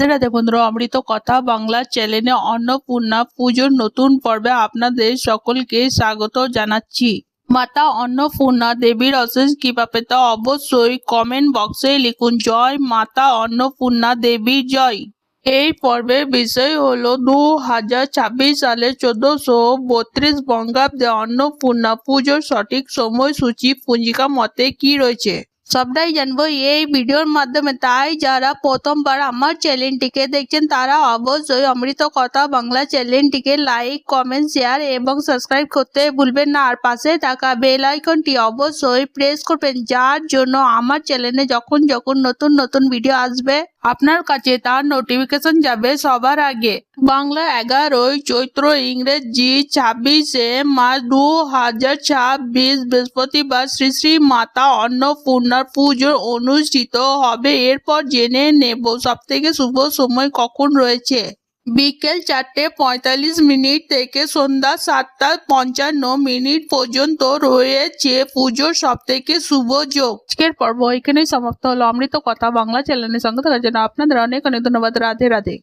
রাধে রাধে বন্ধুরা, অমৃত কথা বাংলা চ্যানেলে অন্নপূর্ণা পুজোর নতুন পর্বে আপনাদের সকলকে স্বাগত জানাচ্ছি। মাতা অন্নপূর্ণা দেবীর অশেষ কৃপা পেতে অবশ্যই কমেন্ট বক্সে লিখুন জয় মাতা অন্নপূর্ণা দেবীর জয়। এই পর্বের বিষয় হলো 2026 সালে 1432 বঙ্গাব্দে অন্নপূর্ণা পুজোর সঠিক সময়সূচি পঞ্জিকা মতে কি রয়েছে সবটাই জানবো এই ভিডিওর মাধ্যমে। তাই যারা প্রথমবার আমার চ্যানেলটিকে দেখছেন তারা অবশ্যই অমৃত কথা বাংলা চ্যানেলটিকে লাইক কমেন্ট শেয়ার এবং সাবস্ক্রাইব করতে ভুলবেন না, আর পাশে থাকা বেল আইকনটি অবশ্যই প্রেস করবেন, যার জন্য আমার চ্যানেলে যখন যখন নতুন নতুন ভিডিও আসবে আপনার কাছে তার নোটিফিকেশন যাবে সবার আগে। বাংলা 11 চৈত্র, ইংরেজি 26 মার্চ 2026 বৃহস্পতিবার শ্রী শ্রী মাতা অন্নপূর্ণার পুজো অনুষ্ঠিত হবে। এরপর জেনে নেব সবথেকে শুভ সময় কখন রয়েছে। বিকেল 4:45 থেকে সন্ধ্যা 7:55 পর্যন্ত রয়েছে পুজোর সবথেকে শুভ যোগ। আজকের পর্ব এখানেই সমাপ্ত হলো। অমৃত কথা বাংলা চ্যানেলের সঙ্গে থাকার জন্য আপনাদের অনেক অনেক ধন্যবাদ। রাধে রাধে।